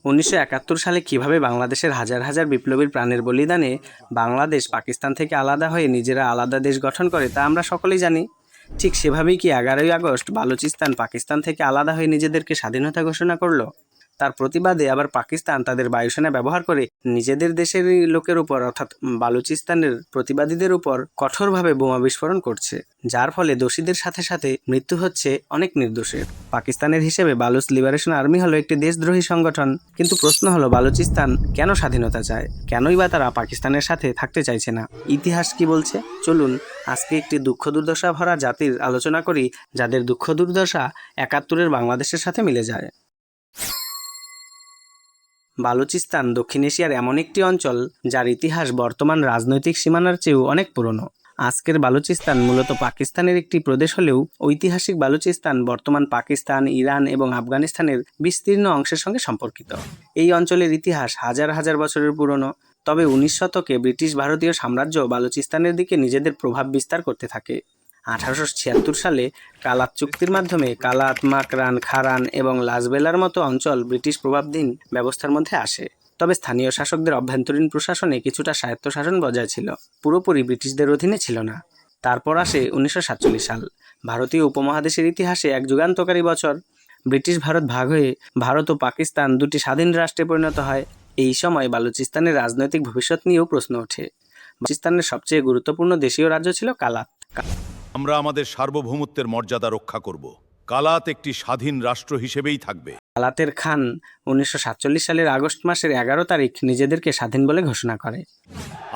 1971 সালে কিভাবে বাংলাদেশের হাজার হাজার বিপ্লবীর প্রাণের বলিদানে বাংলাদেশ পাকিস্তান থেকে আলাদা হয়ে নিজেরা আলাদা দেশ গঠন করে তা আমরা সকলেই জানি। ঠিক সেভাবেই কি 11ই আগস্ট বালুচিস্তান পাকিস্তান থেকে আলাদা হয়ে নিজেদেরকে স্বাধীনতা ঘোষণা করলো? তার প্রতিবাদে আবার পাকিস্তান তাদের বায়ুসেনা ব্যবহার করে নিজেদের দেশেরই লোকের উপর অর্থাৎ বালুচিস্তানের প্রতিবাদীদের উপর কঠোরভাবে বোমা বিস্ফোরণ করছে, যার ফলে দোষীদের সাথে সাথে মৃত্যু হচ্ছে অনেক নির্দোষের। পাকিস্তানের হিসেবে বালুচ লিবারেশন আর্মি হলো একটি দেশদ্রোহী সংগঠন, কিন্তু প্রশ্ন হলো বালুচিস্তান কেন স্বাধীনতা চায়, কেনই বা তারা পাকিস্তানের সাথে থাকতে চাইছে না? ইতিহাস কি বলছে চলুন আজকে একটি দুঃখ দুর্দশা ভরা জাতির আলোচনা করি, যাদের দুঃখ দুর্দশা 71-এর বাংলাদেশের সাথে মিলে যায়। বালুচিস্তান দক্ষিণ এশিয়ার এমন একটি অঞ্চল যার ইতিহাস বর্তমান রাজনৈতিক সীমানার চেয়েও অনেক পুরনো। আজকের বালুচিস্তান মূলত পাকিস্তানের একটি প্রদেশ হলেও ঐতিহাসিক বালুচিস্তান বর্তমান পাকিস্তান, ইরান এবং আফগানিস্তানের বিস্তীর্ণ অংশের সঙ্গে সম্পর্কিত। এই অঞ্চলের ইতিহাস হাজার হাজার বছরের পুরনো, তবে 19 শতকে ব্রিটিশ ভারতীয় সাম্রাজ্য বালুচিস্তানের দিকে নিজেদের প্রভাব বিস্তার করতে থাকে। 1876 সালে কালাত চুক্তির মাধ্যমে কালাত, মাকরান, খারান এবং লাজবেলার মতো অঞ্চল ব্রিটিশ প্রভাবধীন ব্যবস্থার মধ্যে আসে। তবে স্থানীয় শাসকদের অভ্যন্তরীণ প্রশাসনে কিছুটা স্বায়ত্তশাসন বজায় ছিল, পুরোপুরি ব্রিটিশদের অধীনে ছিল না। তারপর আসে 1947 সাল, ভারতীয় উপমহাদেশের ইতিহাসে এক যুগান্তকারী বছর। ব্রিটিশ ভারত ভাগ হয়ে ভারত ও পাকিস্তান দুটি স্বাধীন রাষ্ট্রে পরিণত হয়। এই সময় বালুচিস্তানের রাজনৈতিক ভবিষ্যৎ নিয়েও প্রশ্ন ওঠে। বালুচিস্তানের সবচেয়ে গুরুত্বপূর্ণ দেশীয় রাজ্য ছিল কালাত। আমরা আমাদের সার্বভৌমত্বের মর্যাদা রক্ষা করব। কালাত একটি স্বাধীন রাষ্ট্র হিসেবেই থাকবে। কালাতের খান 1947 সালের আগস্ট মাসের 11 তারিখ নিজেদেরকে স্বাধীন বলে ঘোষণা করে।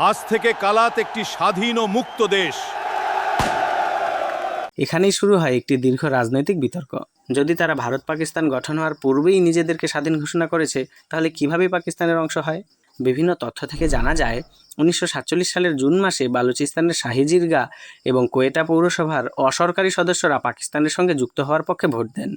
আজ থেকে কালাত একটি স্বাধীন ও মুক্ত দেশ। এখানেই শুরু হয় একটি দীর্ঘ রাজনৈতিক বিতর্ক। যদি তারা ভারত পাকিস্তান গঠন হওয়ার পূর্বেই নিজেদেরকে স্বাধীন ঘোষণা করেছে, তাহলে কিভাবে পাকিস্তানের অংশ হয়? বিভিন্ন তথ্য থেকে জানা যায় 1947 সালের জুন মাসে বালুচিস্তানের শাহিজিরগা এবং কোয়েটা পৌরসভার অসরকারি সদস্যরা পাকিস্তানের সঙ্গে যুক্ত হওয়ার পক্ষে ভোট দেন।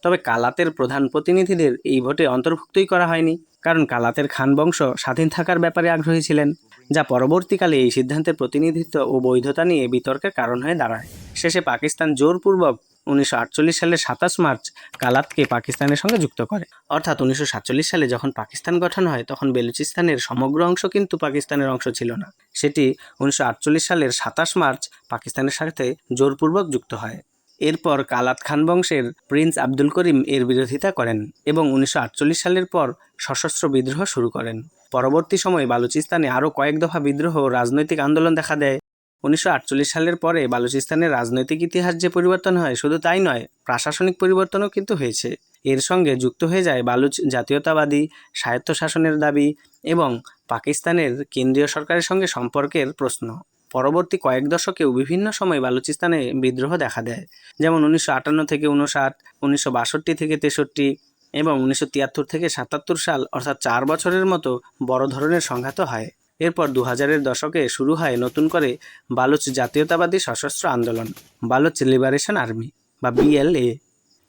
তবে কালাতের প্রধান প্রতিনিধিদের এই ভোটে অন্তর্ভুক্তই করা হয়নি, কারণ কালাতের খান বংশ স্বাধীন থাকার ব্যাপারে আগ্রহী ছিলেন, যা পরবর্তীকালে এই সিদ্ধান্তের প্রতিনিধিত্ব ও বৈধতা নিয়ে বিতর্কের কারণ হয়ে দাঁড়ায়। শেষে পাকিস্তান জোরপূর্বক 1948 সালের 27 মার্চ কালাতকে পাকিস্তানের সঙ্গে যুক্ত করে। অর্থাৎ 1947 সালে যখন পাকিস্তান গঠন হয়, তখন বেলুচিস্তানের সমগ্র অংশ কিন্তু পাকিস্তানের অংশ ছিল না। সেটি 1948 সালের 27 মার্চ পাকিস্তানের সাথে জোরপূর্বক যুক্ত হয়। এরপর কালাত খান বংশের প্রিন্স আব্দুল করিম এর বিরোধিতা করেন এবং 1948 সালের পর সশস্ত্র বিদ্রোহ শুরু করেন। পরবর্তী সময়ে বালুচিস্তানে আরও কয়েক দফা বিদ্রোহ ও রাজনৈতিক আন্দোলন দেখা দেয়। 1948 সালের পরে বালুচিস্তানের রাজনৈতিক ইতিহাস যে পরিবর্তন হয়, শুধু তাই নয়, প্রশাসনিক পরিবর্তনও কিন্তু হয়েছে। এর সঙ্গে যুক্ত হয়ে যায় বালুচ জাতীয়তাবাদী স্বায়ত্তশাসনের দাবি এবং পাকিস্তানের কেন্দ্রীয় সরকারের সঙ্গে সম্পর্কের প্রশ্ন। পরবর্তী কয়েক দশকেও বিভিন্ন সময় বালুচিস্তানে বিদ্রোহ দেখা দেয়, যেমন 1958 থেকে 59, 1962 থেকে 63 এবং 1973 থেকে 77 সাল, অর্থাৎ 4 বছরের মতো বড় ধরনের সংঘাত হয়। এরপর 2000-এর দশকে শুরু হয় নতুন করে বালুচ জাতীয়তাবাদী সশস্ত্র আন্দোলন, বালুচ লিবারেশন আর্মি বা BLA।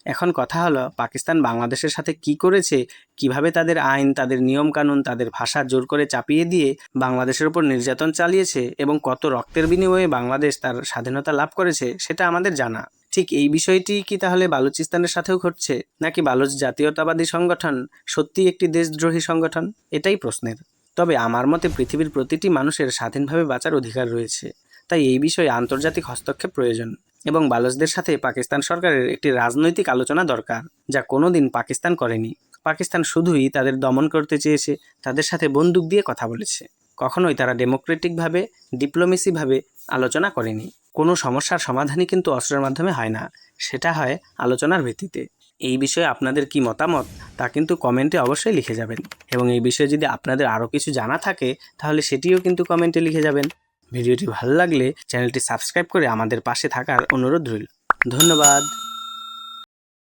এখন কথা হলো, পাকিস্তান বাংলাদেশের সাথে কি করেছে, কিভাবে তাদের আইন, তাদের নিয়মকানুন, তাদের ভাষা জোর করে চাপিয়ে দিয়ে বাংলাদেশের উপর নির্যাতন চালিয়েছে এবং কত রক্তের বিনিময়ে বাংলাদেশ তার স্বাধীনতা লাভ করেছে, সেটা আমাদের জানা। ঠিক এই বিষয়টি কি তাহলে বালুচিস্তানের সাথেও ঘটছে, নাকি বালুচ জাতীয়তাবাদী সংগঠন সত্যিই একটি দেশদ্রোহী সংগঠন? এটাই প্রশ্নের। তবে আমার মতে পৃথিবীর প্রতিটি মানুষের স্বাধীনভাবে বাঁচার অধিকার রয়েছে, তাই এই বিষয়ে আন্তর্জাতিক হস্তক্ষেপ প্রয়োজন এবং বালুচদের সাথে পাকিস্তান সরকারের একটি রাজনৈতিক আলোচনা দরকার, যা কোনোদিন পাকিস্তান করেনি। পাকিস্তান শুধুই তাদের দমন করতে চেয়েছে, তাদের সাথে বন্দুক দিয়ে কথা বলেছে। কখনোই তারা ডেমোক্রেটিকভাবে, ডিপ্লোমেসিভাবে আলোচনা করেনি। কোনো সমস্যার সমাধানই কিন্তু অস্ত্রের মাধ্যমে হয় না, সেটা হয় আলোচনার ভিত্তিতে। এই বিষয়ে আপনাদের কি মতামত তা কিন্তু কমেন্টে অবশ্যই লিখে যাবেন, এবং এই বিষয়ে যদি আপনাদের আরও কিছু জানা থাকে তাহলে সেটিও কিন্তু কমেন্টে লিখে যাবেন। ভিডিওটি ভালো লাগলে চ্যানেলটি সাবস্ক্রাইব করে আমাদের পাশে থাকার অনুরোধ রইল। ধন্যবাদ।